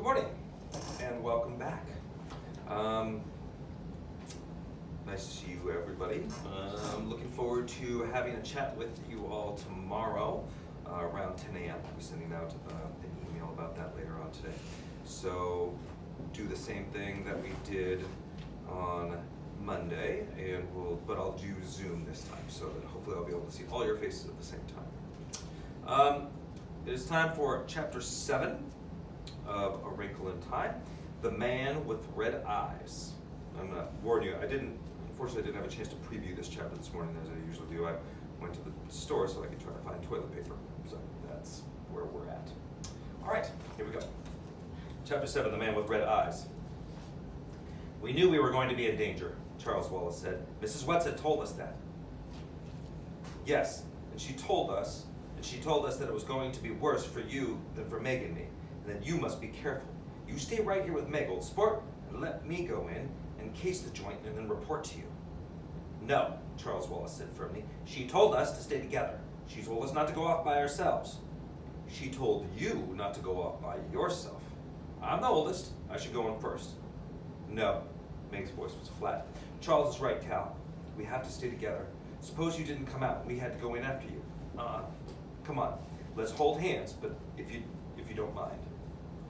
Good morning, and welcome back. Nice to see you, everybody. I'm looking forward to having a chat with you all tomorrow around 10 a.m. I'll be sending out an email about that later on today. So do the same thing that we did on Monday, but I'll do Zoom this time, so that hopefully I'll be able to see all your faces at the same time. It is time for Chapter 7 of A Wrinkle in Time, The Man with Red Eyes. I'm going to warn you, unfortunately I didn't have a chance to preview this chapter this morning as I usually do. I went to the store so I could try to find toilet paper, so that's where we're at. All right, here we go. Chapter 7, The Man with Red Eyes. We knew we were going to be in danger, Charles Wallace said. Mrs. Wetzel told us that. Yes, and she told us that it was going to be worse for you than for Meg and me, and that you must be careful. You stay right here with Meg, old sport, and let me go in and case the joint and then report to you. No, Charles Wallace said firmly. She told us to stay together. She told us not to go off by ourselves. She told you not to go off by yourself. I'm the oldest. I should go in first. No, Meg's voice was flat. Charles is right, Cal. We have to stay together. Suppose you didn't come out and we had to go in after you. Come on, let's hold hands, but if you don't mind.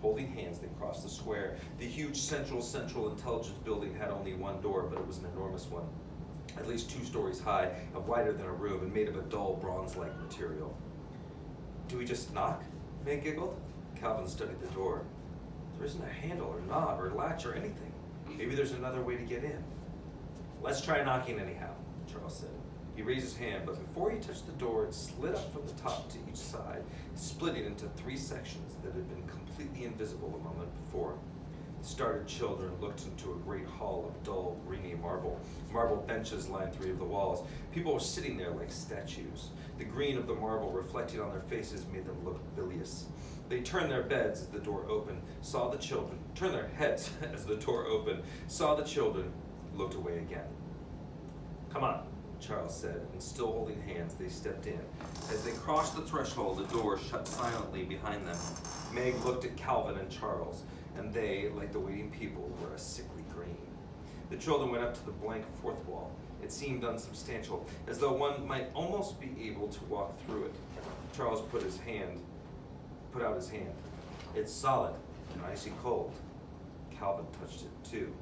Holding hands, they crossed the square. The huge central intelligence building had only one door, but it was an enormous one. At least 2 stories high, and wider than a room, and made of a dull bronze-like material. Do we just knock? Meg giggled. Calvin studied the door. There isn't a handle or knob or latch or anything. Maybe there's another way to get in. Let's try knocking anyhow, Charles said. He raised his hand, but before he touched the door, it slid up from the top to each side, splitting into 3 sections that had been completely invisible a moment before. The startled children looked into a great hall of dull, greeny marble. Marble benches lined 3 of the walls. People were sitting there like statues. The green of the marble reflecting on their faces made them look bilious. They turned their heads as the door opened, saw the children, looked away again. Come on, Charles said, and still holding hands, they stepped in. As they crossed the threshold, the door shut silently behind them. Meg looked at Calvin and Charles, and they, like the waiting people, were a sickly green. The children went up to the blank 4th wall. It seemed unsubstantial, as though one might almost be able to walk through it. Charles put out his hand. It's solid and icy cold. Calvin touched it too.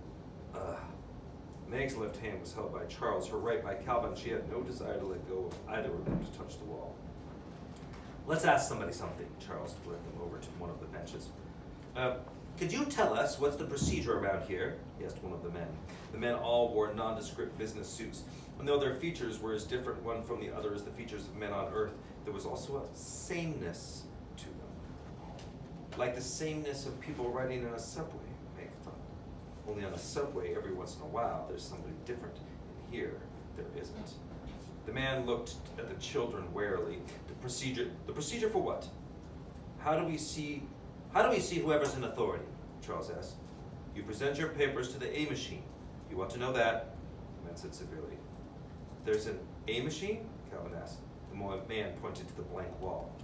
Meg's left hand was held by Charles, her right by Calvin. She had no desire to let go of either of them to touch the wall. Let's ask somebody something, Charles led them over to one of the benches. Could you tell us what's the procedure around here? He asked one of the men. The men all wore nondescript business suits, and though their features were as different one from the other as the features of men on Earth, there was also a sameness to them. Like the sameness of people riding in a subway, Meg thought. Only on a subway, every once in a while, there's somebody different. And here, there isn't. The man looked at the children warily. The procedure for what? How do we see whoever's in authority? Charles asked. You present your papers to the A machine. You ought to know that, the man said severely. There's an A machine? Calvin asked. The man pointed to the blank wall.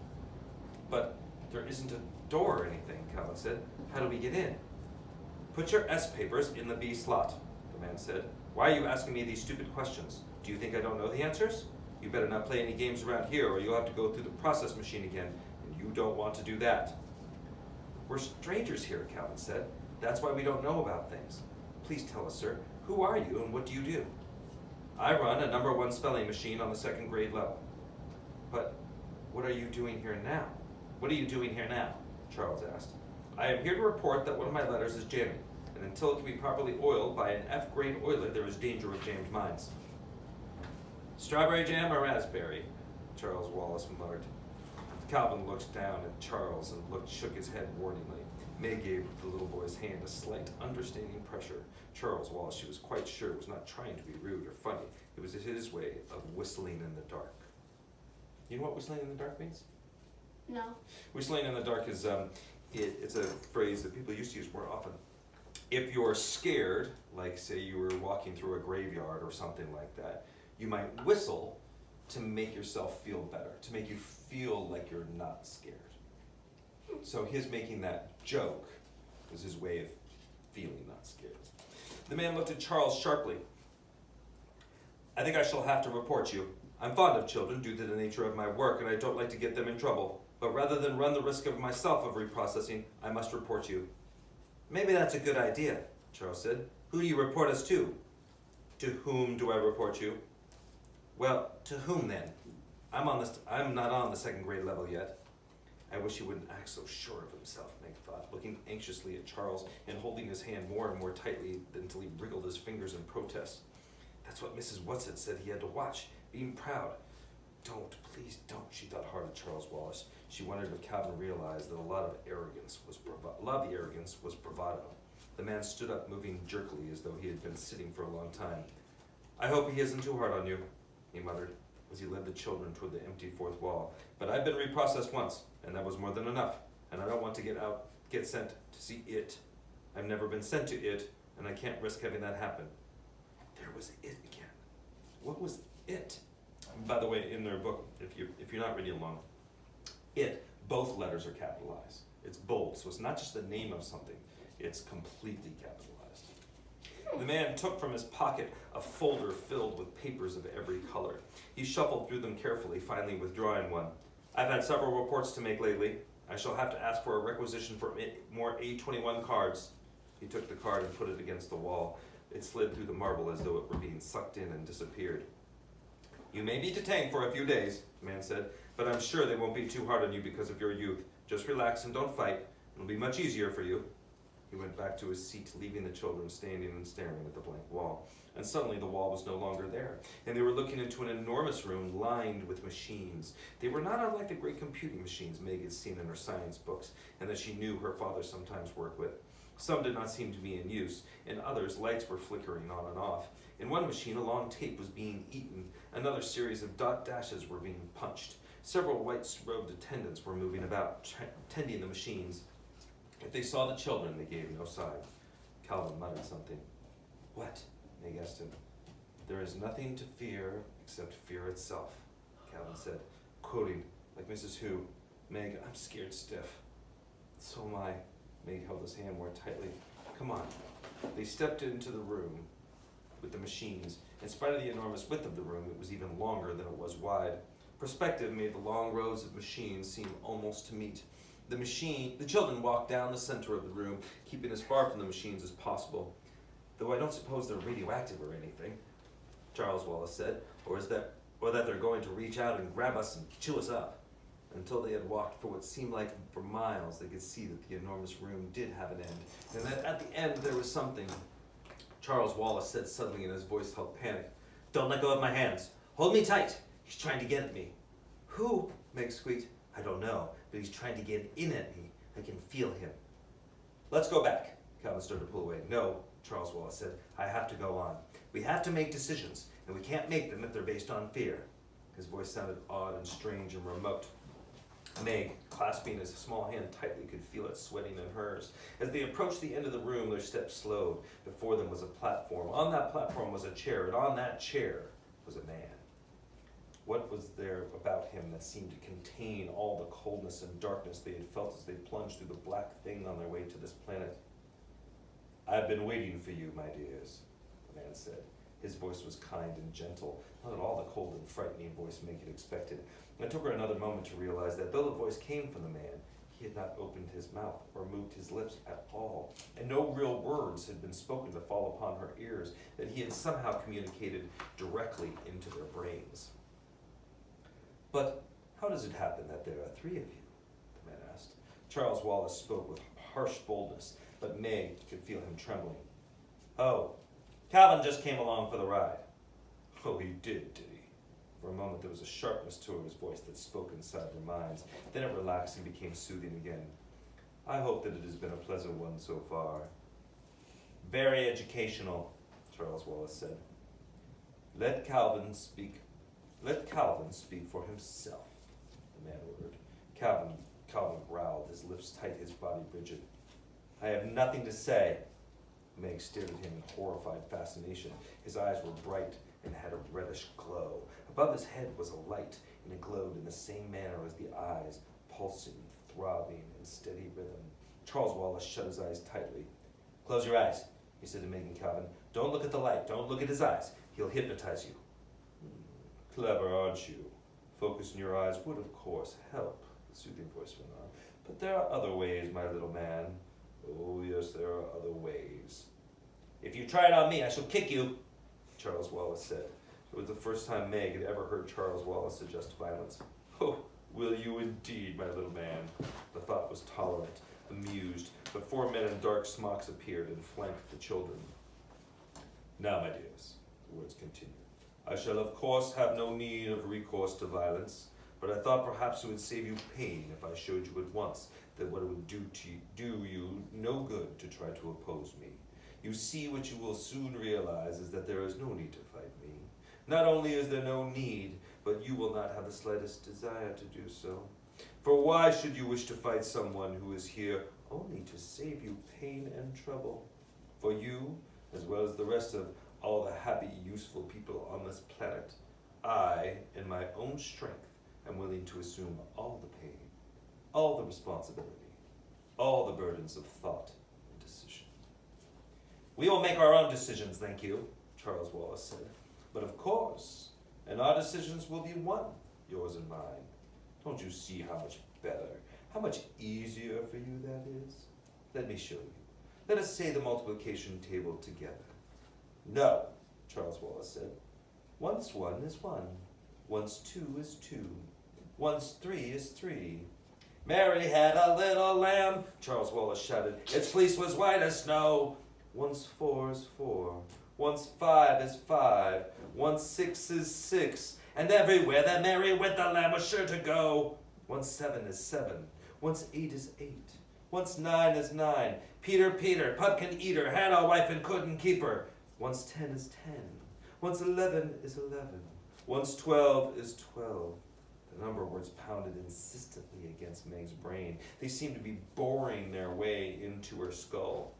But there isn't a door or anything, Calvin said. How do we get in? Put your S papers in the B slot, the man said. Why are you asking me these stupid questions? Do you think I don't know the answers? You better not play any games around here or you'll have to go through the process machine again, and you don't want to do that. We're strangers here, Calvin said. That's why we don't know about things. Please tell us, sir, who are you and what do you do? I run a number 1 spelling machine on the 2nd grade level. But what are you doing here now? What are you doing here now? Charles asked. I am here to report that one of my letters is jamming, and until it can be properly oiled by an F-grade oiler, there is danger of jammed mines. Strawberry jam or raspberry? Charles Wallace muttered. Calvin looked down at Charles and shook his head warningly. May gave the little boy's hand a slight, understanding pressure. Charles Wallace, she was quite sure, was not trying to be rude or funny. It was his way of whistling in the dark. You know what whistling in the dark means? No. Whistling in the dark is it's a phrase that people used to use more often. If you're scared, like say you were walking through a graveyard or something like that, you might whistle to make yourself feel better, to make you feel like you're not scared. So his making that joke It was his way of feeling not scared. The man looked at Charles sharply. I think I shall have to report you. I'm fond of children due to the nature of my work, and I don't like to get them in trouble. But rather than run the risk of myself of reprocessing, I must report you. Maybe that's a good idea, Charles said. Who do you report us to? To whom do I report you? Well, to whom then? I'm not on the second grade level yet. I wish he wouldn't act so sure of himself, Meg thought, looking anxiously at Charles and holding his hand more and more tightly until he wriggled his fingers in protest. That's what Mrs. Whatsit said he had to watch, being proud. Don't, please don't, she thought hard of Charles Wallace. She wondered if Calvin realized that a lot of the arrogance was bravado. The man stood up, moving jerkily as though he had been sitting for a long time. I hope he isn't too hard on you, he muttered, as he led the children toward the empty fourth wall. But I've been reprocessed once, and that was more than enough, and I don't want to get sent to see it. I've never been sent to it, and I can't risk having that happen. There was it again. What was it? By the way, in their book, if you're not reading along, both letters are capitalized. It's bold, so it's not just the name of something, it's completely capitalized. The man took from his pocket a folder filled with papers of every color. He shuffled through them carefully, finally withdrawing one. I've had several reports to make lately. I shall have to ask for a requisition for more A21 cards. He took the card and put it against the wall. It slid through the marble as though it were being sucked in and disappeared. You may be detained for a few days, the man said, but I'm sure they won't be too hard on you because of your youth. Just relax and don't fight. It'll be much easier for you. He went back to his seat, leaving the children standing and staring at the blank wall. And suddenly the wall was no longer there, and they were looking into an enormous room lined with machines. They were not unlike the great computing machines Meg had seen in her science books, and that she knew her father sometimes worked with. Some did not seem to be in use, and others, lights were flickering on and off. In one machine, a long tape was being eaten. Another series of dot dashes were being punched. Several white-robed attendants were moving about, tending the machines. If they saw the children, they gave no sign. Calvin muttered something. What? Meg asked him. There is nothing to fear except fear itself, Calvin said, quoting, like Mrs. Who, Meg, I'm scared stiff. So am I. Meg held his hand more tightly. Come on. They stepped into the room with the machines. In spite of the enormous width of the room, it was even longer than it was wide. Perspective made the long rows of machines seem almost to meet. The children walked down the center of the room, keeping as far from the machines as possible. Though I don't suppose they're radioactive or anything, Charles Wallace said, or that they're going to reach out and grab us and chew us up. Until they had walked for what seemed like for miles, they could see that the enormous room did have an end, and that at the end there was something. Charles Wallace said suddenly, and his voice held panic. Don't let go of my hands. Hold me tight. He's trying to get at me. Who? Meg squeaked. I don't know, but he's trying to get in at me. I can feel him. Let's go back. Calvin started to pull away. No, Charles Wallace said. I have to go on. We have to make decisions, and we can't make them if they're based on fear. His voice sounded odd and strange and remote. Meg, clasping his small hand tightly, could feel it sweating in hers. As they approached the end of the room, their steps slowed. Before them was a platform. On that platform was a chair, and on that chair was a man. What was there about him that seemed to contain all the coldness and darkness they had felt as they plunged through the black thing on their way to this planet? I've been waiting for you, my dears, the man said. His voice was kind and gentle, not at all the cold and frightening voice Meg had expected. It took her another moment to realize that though the voice came from the man, he had not opened his mouth or moved his lips at all, and no real words had been spoken to fall upon her ears, that he had somehow communicated directly into their brains. But how does it happen that there are three of you? The man asked. Charles Wallace spoke with harsh boldness, but Meg could feel him trembling. Oh, Calvin just came along for the ride. Oh, he did he? For a moment there was a sharpness to his voice that spoke inside their minds. Then it relaxed and became soothing again. I hope that it has been a pleasant one so far. Very educational, Charles Wallace said. Let Calvin speak for himself, the man ordered. Calvin growled, his lips tight, his body rigid. I have nothing to say. Meg stared at him in horrified fascination. His eyes were bright and had a reddish glow. Above his head was a light, and it glowed in the same manner as the eyes, pulsing, throbbing in steady rhythm. Charles Wallace shut his eyes tightly. Close your eyes, he said to Meg and Calvin. Don't look at the light. Don't look at his eyes. He'll hypnotize you. Clever, aren't you? Focus in your eyes would, of course, help, the soothing voice went on. But there are other ways, my little man. Oh, yes, there are other ways. If you try it on me, I shall kick you, Charles Wallace said. It was the first time Meg had ever heard Charles Wallace suggest violence. Oh, will you indeed, my little man? The thought was tolerant, amused, but 4 men in dark smocks appeared and flanked the children. Now, my dears, the words continued, I shall of course have no need of recourse to violence, but I thought perhaps it would save you pain if I showed you at once that what it would do you no good to try to oppose me. You see, what you will soon realize is that there is no need to fight me. Not only is there no need, but you will not have the slightest desire to do so. For why should you wish to fight someone who is here only to save you pain and trouble? For you, as well as the rest of all the happy, useful people on this planet, I, in my own strength, am willing to assume all the pain, all the responsibility, all the burdens of thought and decision. We will make our own decisions, thank you, Charles Wallace said. But of course, and our decisions will be one, yours and mine. Don't you see how much better, how much easier for you that is? Let me show you. Let us say the multiplication table together. No, Charles Wallace said. Once 1 is 1. Once 2 is 2. Once 3 is 3. Mary had a little lamb, Charles Wallace shouted. Its fleece was white as snow. Once 4 is 4. Once 5 is 5. Once 6 is 6. And everywhere that Mary with the lamb was sure to go. Once 7 is 7. Once 8 is 8. Once 9 is 9. Peter, pumpkin eater, had a wife and couldn't keep her. Once 10 is 10. Once 11 is 11. Once 12 is 12. The number words pounded insistently against Meg's brain. They seemed to be boring their way into her skull.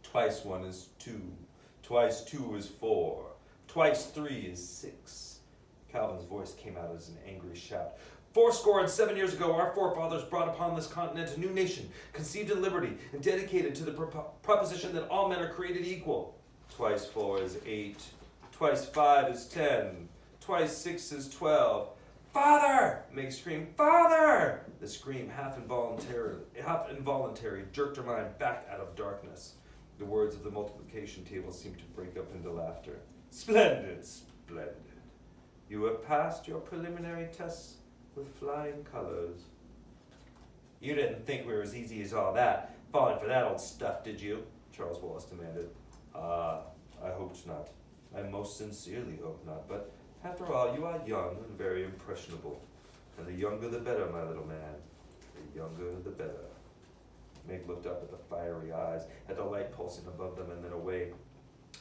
Twice 1 is 2. Twice 2 is 4. Twice 3 is 6. Calvin's voice came out as an angry shout. 77 years ago, our forefathers brought upon this continent a new nation, conceived in liberty and dedicated to the proposition that all men are created equal. Twice 4 is 8. Twice 5 is 10. Twice 6 is 12. Father! Meg screamed, Father! The scream, half involuntary, jerked her mind back out of darkness. The words of the multiplication table seemed to break up into laughter. Splendid, splendid. You have passed your preliminary tests with flying colors. You didn't think we were as easy as all that, falling for that old stuff, did you? Charles Wallace demanded. I hoped not. I most sincerely hope not, but after all, you are young and very impressionable. And the younger the better, my little man. The younger the better. Meg looked up at the fiery eyes, at the light pulsing above them and then away.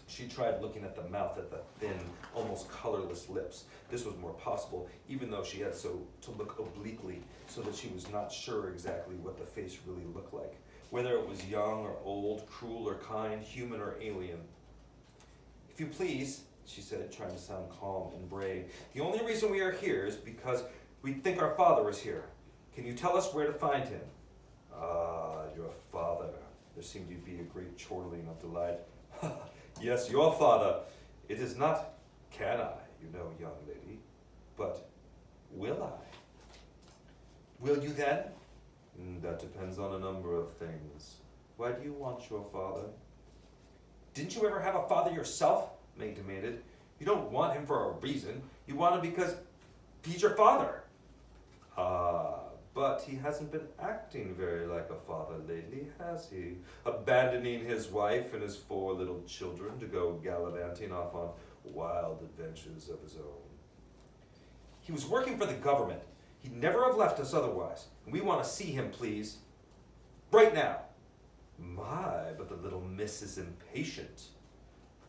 She tried looking at the mouth, at the thin, almost colorless lips. This was more possible, even though she had to look obliquely, so that she was not sure exactly what the face really looked like, whether it was young or old, cruel or kind, human or alien. If you please, she said, trying to sound calm and brave, the only reason we are here is because we think our father is here. Can you tell us where to find him? Your father. There seemed to be a great chortling of delight. Yes, your father. It is not, can I, you know, young lady, but will I? Will you then? That depends on a number of things. Why do you want your father? Didn't you ever have a father yourself? Meg demanded. You don't want him for a reason. You want him because he's your father. But he hasn't been acting very like a father lately, has he? Abandoning his wife and his 4 little children to go gallivanting off on wild adventures of his own. He was working for the government. He'd never have left us otherwise. And we want to see him, please. Right now. My, but the little miss is impatient.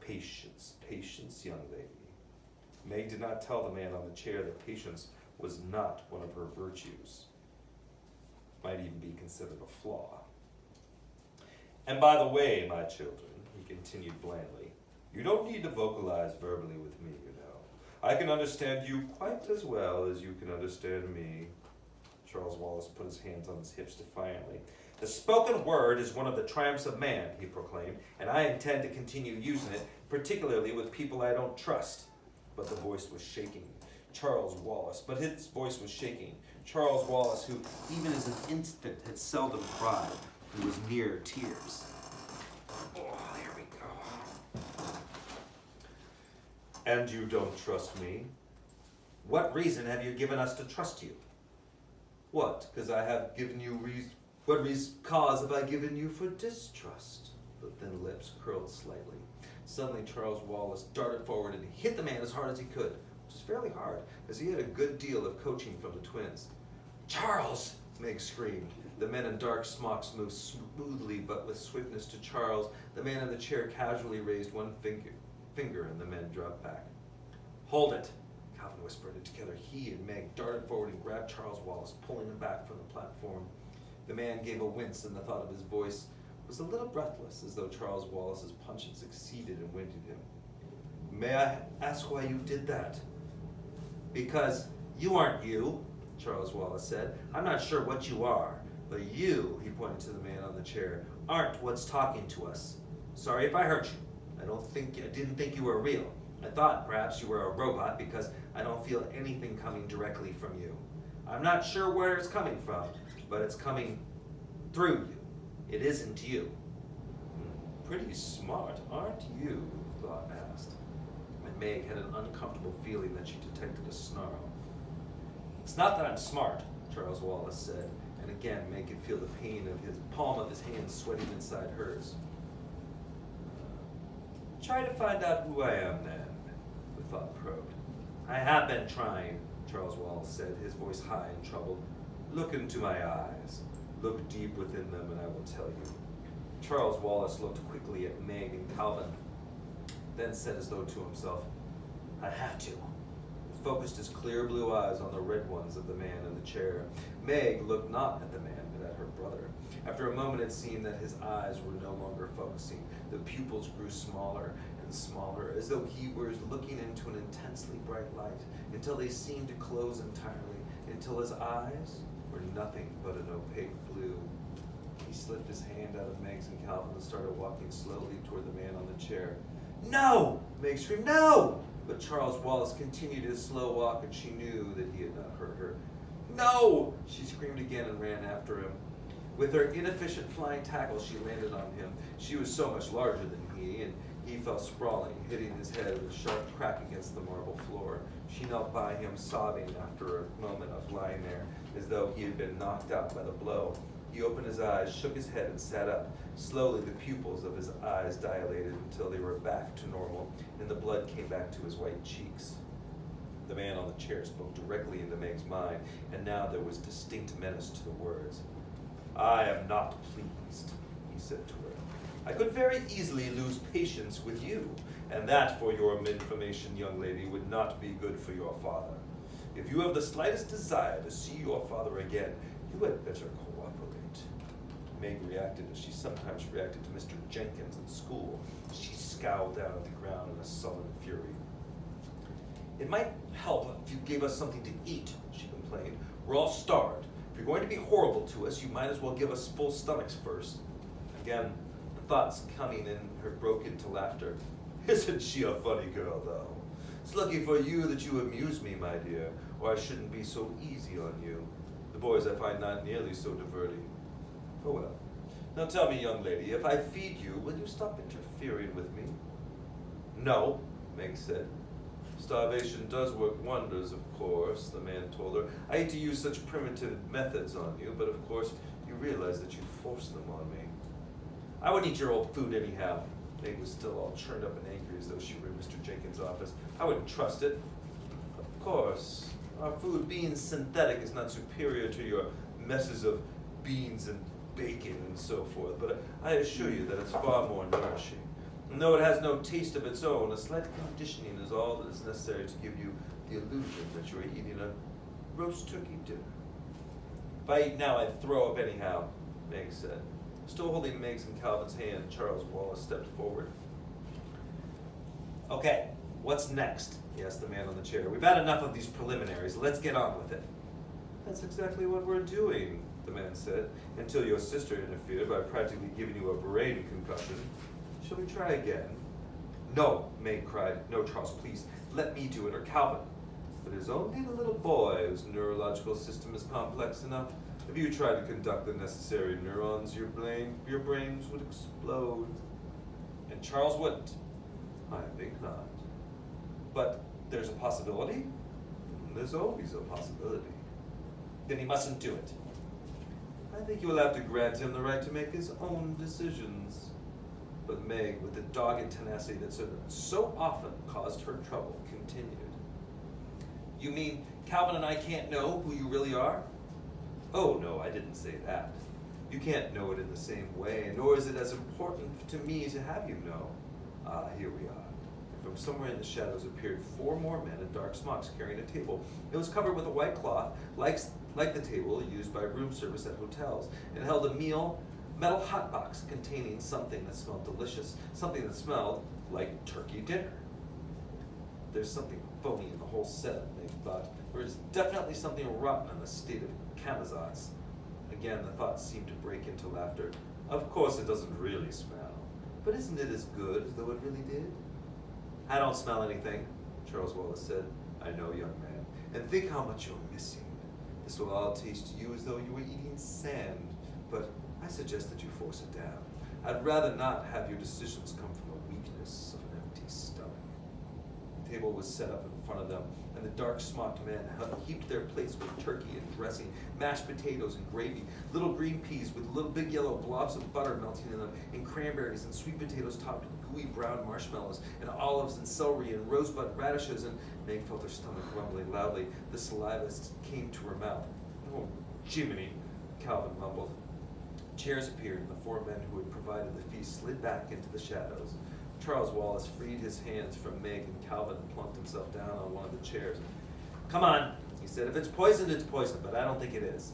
Patience, patience, young lady. Meg did not tell the man on the chair that patience was not one of her virtues. Might even be considered a flaw. And by the way, my children, he continued blandly, you don't need to vocalize verbally with me, you know. I can understand you quite as well as you can understand me. Charles Wallace put his hands on his hips defiantly. The spoken word is one of the triumphs of man, he proclaimed, and I intend to continue using it, particularly with people I don't trust. But the voice was shaking. Charles Wallace, Charles Wallace, who even as an infant had seldom cried, who was near tears. Oh, there we go. And you don't trust me? What reason have you given us to trust you? What? Because I have given you what cause have I given you for distrust? The thin lips curled slightly. Suddenly, Charles Wallace darted forward and hit the man as hard as he could, which was fairly hard, as he had a good deal of coaching from the twins. Charles! Meg screamed. The men in dark smocks moved smoothly but with swiftness to Charles. The man in the chair casually raised one finger and the men dropped back. Hold it, Calvin whispered, and together he and Meg darted forward and grabbed Charles Wallace, pulling him back from the platform. The man gave a wince, and the thought of his voice was a little breathless, as though Charles Wallace's punch had succeeded in winding him. May I ask why you did that? Because you aren't you, Charles Wallace said. I'm not sure what you are, but you, he pointed to the man on the chair, aren't what's talking to us. Sorry if I hurt you. I didn't think you were real. I thought perhaps you were a robot because I don't feel anything coming directly from you. I'm not sure where it's coming from, but it's coming through you. It isn't you. Pretty smart, aren't you? Thought asked. And Meg had an uncomfortable feeling that she detected a snarl. It's not that I'm smart, Charles Wallace said, and again Meg could feel the pain of his palm of his hand sweating inside hers. Try to find out who I am then, the thought probed. I have been trying, Charles Wallace said, his voice high and troubled. Look into my eyes. Look deep within them and I will tell you. Charles Wallace looked quickly at Meg and Calvin, then said as though to himself, I have to. He focused his clear blue eyes on the red ones of the man in the chair. Meg looked not at the man, but at her brother. After a moment it seemed that his eyes were no longer focusing. The pupils grew smaller and smaller, as though he were looking into an intensely bright light, until they seemed to close entirely, until his eyes were nothing but an opaque blue. He slipped his hand out of Meg's and Calvin and started walking slowly toward the man on the chair. No! Meg screamed, no! But Charles Wallace continued his slow walk, and she knew that he had not heard her. No! She screamed again and ran after him. With her inefficient flying tackle, she landed on him. She was so much larger than he, and he fell sprawling, hitting his head with a sharp crack against the marble floor. She knelt by him, sobbing after a moment of lying there, as though he had been knocked out by the blow. He opened his eyes, shook his head, and sat up. Slowly, the pupils of his eyes dilated until they were back to normal, and the blood came back to his white cheeks. The man on the chair spoke directly into Meg's mind, and now there was distinct menace to the words. I am not pleased, he said to her. I could very easily lose patience with you, and that, for your information, young lady, would not be good for your father. If you have the slightest desire to see your father again, you had better cooperate. Meg reacted as she sometimes reacted to Mr. Jenkins at school. She scowled down at the ground in a sullen fury. It might help if you gave us something to eat, she complained. We're all starved. If you're going to be horrible to us, you might as well give us full stomachs first. Again, the thoughts coming in her broke into laughter. Isn't she a funny girl, though? It's lucky for you that you amuse me, my dear, or I shouldn't be so easy on you. The boys I find not nearly so diverting. Oh well. Now tell me, young lady, if I feed you, will you stop interfering with me? No, Meg said. Starvation does work wonders, of course, the man told her. I hate to use such primitive methods on you, but of course you realize that you force them on me. I wouldn't eat your old food anyhow. Meg was still all churned up and angry as though she were in Mr. Jenkins' office. I wouldn't trust it. Of course, our food being synthetic is not superior to your messes of beans and bacon and so forth, but I assure you that it's far more nourishing. And though it has no taste of its own, a slight conditioning is all that is necessary to give you the illusion that you are eating a roast turkey dinner. If I eat now, I'd throw up anyhow, Meg said. Still holding Meg's and Calvin's hand, Charles Wallace stepped forward. Okay, what's next? He asked the man on the chair. We've had enough of these preliminaries. Let's get on with it. That's exactly what we're doing, the man said, until your sister interfered by practically giving you a brain concussion. Shall we try again? No, Meg cried. No, Charles, please, let me do it, or Calvin. But it is only the little boy whose neurological system is complex enough. If you tried to conduct the necessary neurons, your brains would explode. And Charles wouldn't. I think not. But there's a possibility? There's always a possibility. Then he mustn't do it. I think you will have to grant him the right to make his own decisions. But Meg, with the dogged tenacity that so often caused her trouble, continued. You mean Calvin and I can't know who you really are? Oh, no, I didn't say that. You can't know it in the same way, nor is it as important to me to have you know. Ah, here we are. And from somewhere in the shadows appeared 4 more men in dark smocks carrying a table. It was covered with a white cloth, like the table used by room service at hotels, and held a metal hot box containing something that smelled delicious, something that smelled like turkey dinner. There's something phony in the whole setup, Meg thought. There is definitely something rotten in the state of Camazotz. Again, the thought seemed to break into laughter. Of course it doesn't really smell, but isn't it as good as though it really did? I don't smell anything, Charles Wallace said. I know, young man, and think how much you're missing. This will all taste to you as though you were eating sand, but I suggest that you force it down. I'd rather not have your decisions come from the weakness of an empty stomach. The table was set up in front of them, and the dark smocked men heaped their plates with turkey and dressing, mashed potatoes and gravy, little green peas with little big yellow blobs of butter melting in them, and cranberries and sweet potatoes topped with gooey brown marshmallows, and olives and celery and rosebud radishes, and Meg felt her stomach rumbling loudly. The saliva came to her mouth. Oh, Jiminy, Calvin mumbled. Chairs appeared, and the 4 men who had provided the feast slid back into the shadows. Charles Wallace freed his hands from Meg, and Calvin plunked himself down on one of the chairs. Come on, he said. If it's poisoned, it's poisoned, but I don't think it is.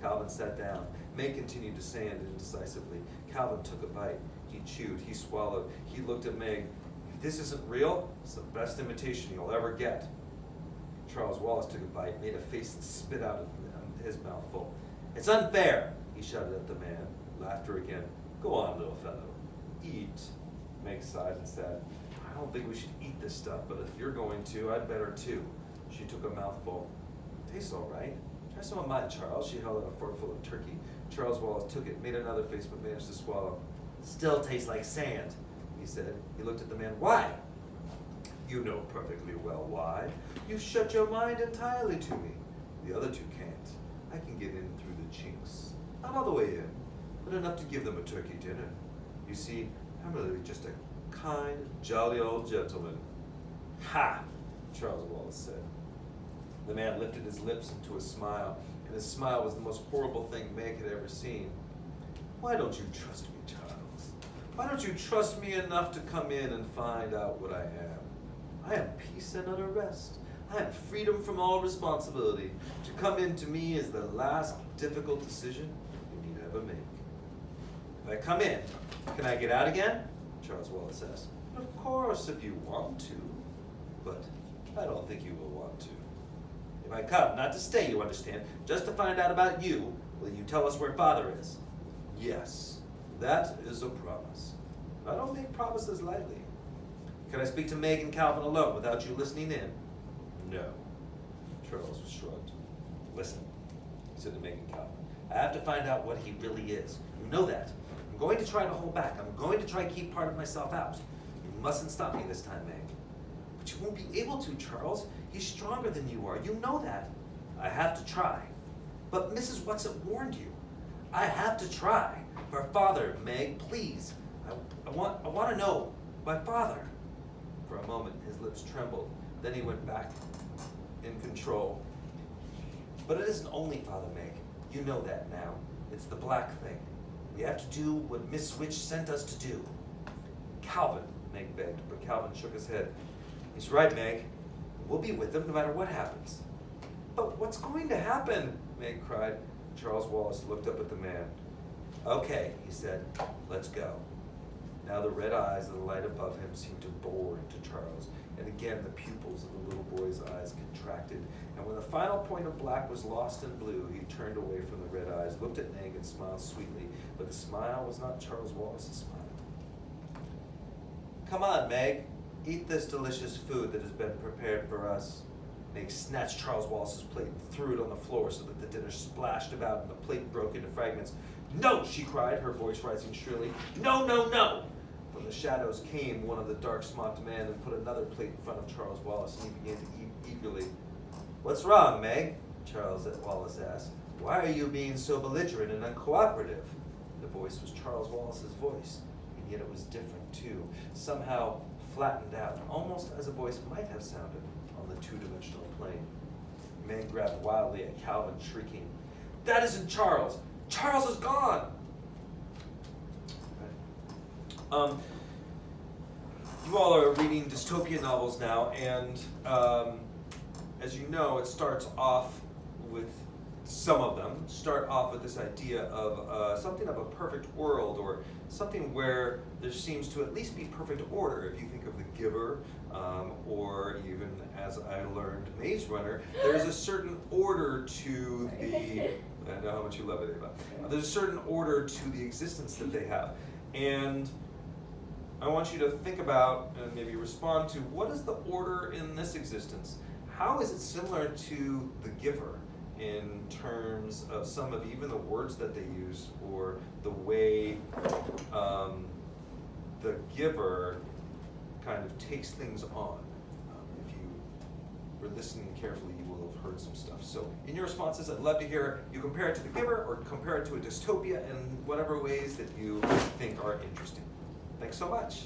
Calvin sat down. Meg continued to sand indecisively. Calvin took a bite. He chewed. He swallowed. He looked at Meg. If this isn't real, it's the best imitation you'll ever get. Charles Wallace took a bite, made a face, and spit out his mouthful. It's unfair, he shouted at the man. Laughter again. Go on, little fellow. Eat. Meg sighed and said, I don't think we should eat this stuff, but if you're going to, I'd better too. She took a mouthful. Tastes all right. Try some of mine, Charles. She held out a forkful of turkey. Charles Wallace took it, made another face, but managed to swallow. Still tastes like sand, he said. He looked at the man. Why? You know perfectly well why. You've shut your mind entirely to me. The other 2 can't. I can get in through the chinks. Not all the way in, but enough to give them a turkey dinner. You see, I'm really just a kind, jolly old gentleman. Ha! Charles Wallace said. The man lifted his lips into a smile, and his smile was the most horrible thing Meg had ever seen. Why don't you trust me, Charles? Why don't you trust me enough to come in and find out what I am? I am peace and utter rest. I am freedom from all responsibility. To come in to me is the last difficult decision you need ever make. If I come in, can I get out again? Charles Wallace asked. Of course, if you want to, but I don't think you will want to. If I come, not to stay, you understand, just to find out about you, will you tell us where Father is? Yes, that is a promise. I don't make promises lightly. Can I speak to Meg and Calvin alone without you listening in? No. Charles shrugged. Listen, said to Meg and Calvin. I have to find out what he really is. You know that. I'm going to try to hold back. I'm going to try to keep part of myself out. You mustn't stop me this time, Meg. But you won't be able to, Charles. He's stronger than you are. You know that. I have to try. But Mrs. Whatsit warned you. I have to try. For Father, Meg, please. I want to know my father. For a moment, his lips trembled. Then he went back in control. But it isn't only Father, Meg. You know that now. It's the black thing. We have to do what Miss Witch sent us to do. Calvin, Meg begged, but Calvin shook his head. He's right, Meg. We'll be with him no matter what happens. But what's going to happen? Meg cried. Charles Wallace looked up at the man. Okay, he said. Let's go. Now the red eyes of the light above him seemed to bore into Charles, and again the pupils of the little boy's eyes contracted, and when the final point of black was lost in blue, he turned away from the red eyes, looked at Meg, and smiled sweetly, but the smile was not Charles Wallace's smile. Come on, Meg, eat this delicious food that has been prepared for us. Meg snatched Charles Wallace's plate and threw it on the floor so that the dinner splashed about and the plate broke into fragments. No, she cried, her voice rising shrilly. No, no, no! From the shadows came one of the dark-smocked men and put another plate in front of Charles Wallace, and he began to eat eagerly. What's wrong, Meg? Charles Wallace asked. Why are you being so belligerent and uncooperative? The voice was Charles Wallace's voice, and yet it was different, too, somehow flattened out, almost as a voice might have sounded on the two-dimensional plane. Meg grabbed wildly at Calvin, shrieking, That isn't Charles! Charles is gone! You all are reading dystopian novels now, and as you know, it starts off with, some of them start off with this idea of something of a perfect world, or something where there seems to at least be perfect order. If you think of The Giver, or even, as I learned, Maze Runner, there's a certain order to the, I know how much you love it, Ava. There's a certain order to the existence that they have. And I want you to think about and maybe respond to, what is the order in this existence? How is it similar to The Giver in terms of some of even the words that they use, or the way The Giver kind of takes things on? If you were listening carefully, you will have heard some stuff. So in your responses, I'd love to hear you compare it to The Giver or compare it to a dystopia in whatever ways that you think are interesting. Thanks so much.